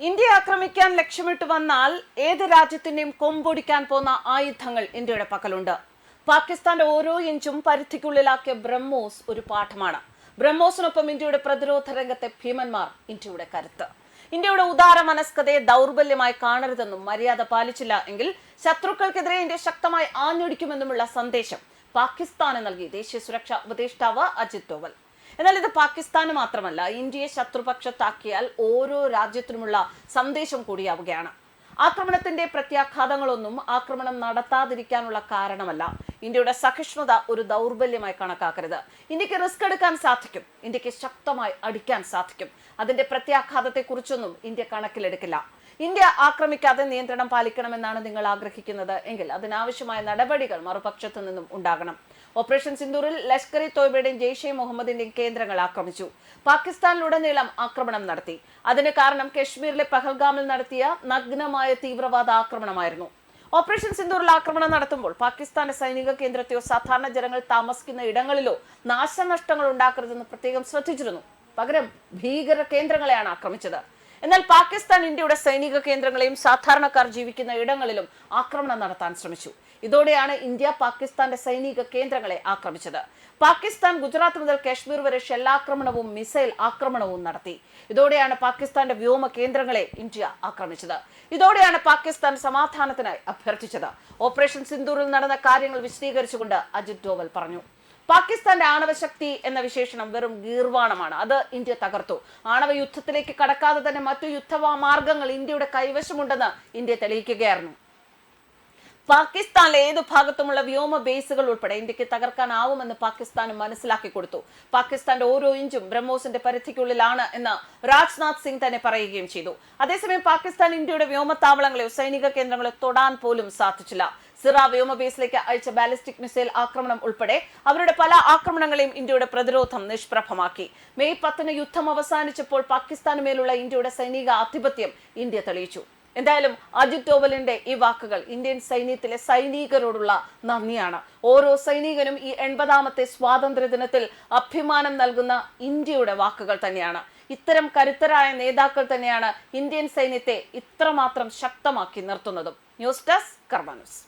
India ആക്രമിക്കാൻ ലക്ഷ്യമിട്ട് വന്നാൽ ഏത് രാജ്യത്തിന്റെയും കൊമ്പൊടിക്കാൻ പോകുന്ന ആയുധങ്ങൾ ഇന്ത്യയുടെ പക്കലുണ്ട്. പാകിസ്ഥാന്റെ ഓരോ ഇഞ്ചും പരിധിക്കുള്ളിലാക്കിയ ബ്രഹ്മോസ് ഒരു പാഠമാണ്. ബ്രഹ്മോസിനൊപ്പം ഇന്ത്യയുടെ പ്രതിരോധ രംഗത്തെ ഭീമന്മാർ ഇന്ത്യയുടെ കരുത്ത്. ഇന്ത്യയുടെ ഉദാര മനസ്കതയെ ദൗർബല്യമായി കാണരുതെന്നും മര്യാദ പാലിച്ചില്ല എങ്കിൽ ശത്രുക്കൾക്കെതിരെ ഇന്ത്യ ശക്തമായി ആഞ്ഞടിക്കുമെന്നുമുള്ള സന്ദേശം പാകിസ്ഥാന് നൽകി ദേശീയ സുരക്ഷാ ഉപദേഷ്ടാവ് അജിത് ഡോവൽ. എന്നാൽ ഇത് പാകിസ്ഥാന് മാത്രമല്ല, ഇന്ത്യയെ ശത്രുപക്ഷത്താക്കിയാൽ ഓരോ രാജ്യത്തിനുമുള്ള സന്ദേശം കൂടിയാവുകയാണ്. ആക്രമണത്തിന്റെ പ്രത്യാഘാതങ്ങളൊന്നും ആക്രമണം നടത്താതിരിക്കാനുള്ള കാരണമല്ല. ഇന്ത്യയുടെ സഹിഷ്ണുത ഒരു ദൗർബല്യമായി കണക്കാക്കരുത്. ഇന്ത്യക്ക് റിസ്ക് എടുക്കാൻ സാധിക്കും, ഇന്ത്യക്ക് ശക്തമായി അടിക്കാൻ സാധിക്കും. അതിന്റെ പ്രത്യാഘാതത്തെക്കുറിച്ചൊന്നും ഇന്ത്യ കണക്കിലെടുക്കില്ല. ഇന്ത്യ ആക്രമിക്കാതെ നിയന്ത്രണം പാലിക്കണമെന്നാണ് നിങ്ങൾ ആഗ്രഹിക്കുന്നത് എങ്കിൽ അതിനാവശ്യമായ നടപടികൾ മറുപക്ഷത്തു നിന്നും ഉണ്ടാകണം. ഓപ്പറേഷൻ സിന്ദൂറിൽ ലഷ്കർ ഇ തോയ്ബയുടെയും ജെയ്ഷെ മുഹമ്മദിന്റെയും കേന്ദ്രങ്ങൾ ആക്രമിച്ചു. പാകിസ്ഥാനിലുടനീളം ആക്രമണം നടത്തി. അതിന് കാരണം കശ്മീരിലെ പഹൽഗാമിൽ നടത്തിയ നഗ്നമായ തീവ്രവാദ ആക്രമണമായിരുന്നു. ഓപ്പറേഷൻ സിന്ദൂറിൽ ആക്രമണം നടത്തുമ്പോൾ പാകിസ്ഥാന്റെ സൈനിക കേന്ദ്രത്തെയോ സാധാരണ ജനങ്ങൾ താമസിക്കുന്ന ഇടങ്ങളിലോ നാശനഷ്ടങ്ങൾ ഉണ്ടാക്കരുതെന്ന് പ്രത്യേകം ശ്രദ്ധിച്ചിരുന്നു. പകരം ഭീകര കേന്ദ്രങ്ങളെയാണ് ആക്രമിച്ചത്. എന്നാൽ പാകിസ്ഥാൻ ഇന്ത്യയുടെ സൈനിക കേന്ദ്രങ്ങളെയും സാധാരണക്കാർ ജീവിക്കുന്ന ഇടങ്ങളിലും ആക്രമണം നടത്താൻ ശ്രമിച്ചു. ഇതോടെയാണ് ഇന്ത്യ പാകിസ്ഥാന്റെ സൈനിക കേന്ദ്രങ്ങളെ ആക്രമിച്ചത്. പാകിസ്ഥാൻ ഗുജറാത്ത് മുതൽ കാശ്മീർ വരെ ഷെല്ലാക്രമണവും മിസൈൽ ആക്രമണവും നടത്തി. ഇതോടെയാണ് പാകിസ്ഥാന്റെ വ്യോമ കേന്ദ്രങ്ങളെ ഇന്ത്യ ആക്രമിച്ചത്. ഇതോടെയാണ് പാകിസ്ഥാൻ സമാധാനത്തിനായി അഭ്യർത്ഥിച്ചത്. ഓപ്പറേഷൻ സിന്ദൂറിൽ നടന്ന കാര്യങ്ങൾ വിശദീകരിച്ചുകൊണ്ട് അജിത് ഡോവൽ പറഞ്ഞു. പാകിസ്ഥാന്റെ ആണവശക്തി എന്ന വിശേഷണം വെറും ഗീർവാണമാണ്. അത് ഇന്ത്യ തകർത്തു. ആണവ യുദ്ധത്തിലേക്ക് കടക്കാതെ തന്നെ മറ്റു യുദ്ധമാർഗങ്ങൾ ഇന്ത്യയുടെ കൈവശമുണ്ടെന്ന് ഇന്ത്യ തെളിയിക്കുകയായിരുന്നു. പാകിസ്ഥാനിലെ ഏതു ഭാഗത്തുമുള്ള വ്യോമ ബേസുകൾ ഉൾപ്പെടെ ഇന്ത്യക്ക് തകർക്കാനാവുമെന്ന് പാകിസ്ഥാന് മനസ്സിലാക്കി കൊടുത്തു. പാകിസ്ഥാന്റെ ഓരോ ഇഞ്ചും ബ്രഹ്മോസിന്റെ പരിധിക്കുള്ളിലാണ് എന്ന് രാജ്നാഥ് സിംഗ് തന്നെ പറയുകയും ചെയ്തു. അതേസമയം പാകിസ്ഥാൻ ഇന്ത്യയുടെ വ്യോമത്താവളങ്ങളെയോ സൈനിക കേന്ദ്രങ്ങളെയോ തൊടാൻ പോലും സാധിച്ചില്ല. സിറ വ്യോമ ബേസിലേക്ക് അയച്ച ബാലിസ്റ്റിക് മിസൈൽ ആക്രമണം ഉൾപ്പെടെ അവരുടെ പല ആക്രമണങ്ങളെയും ഇന്ത്യയുടെ പ്രതിരോധം നിഷ്പ്രഭമാക്കി. മെയ് 10 യുദ്ധം അവസാനിച്ചപ്പോൾ പാകിസ്ഥാന് മേലുള്ള ഇന്ത്യയുടെ സൈനിക ആധിപത്യം ഇന്ത്യ തെളിയിച്ചു. എന്തായാലും അജിത് ഡോവലിന്റെ ഈ വാക്കുകൾ ഇന്ത്യൻ സൈന്യത്തിലെ സൈനികരോടുള്ള നന്ദിയാണ്. ഓരോ സൈനികനും ഈ 80ാമത്തെ സ്വാതന്ത്ര്യ ദിനത്തിൽ അഭിമാനം നൽകുന്ന ഇന്ത്യയുടെ വാക്കുകൾ തന്നെയാണ്. ഇത്തരം കരുത്തരായ നേതാക്കൾ തന്നെയാണ് ഇന്ത്യൻ സൈന്യത്തെ ഇത്രമാത്രം ശക്തമാക്കി നിർത്തുന്നതും. ന്യൂസ് ഡെസ്ക് കർമ്മ ന്യൂസ്.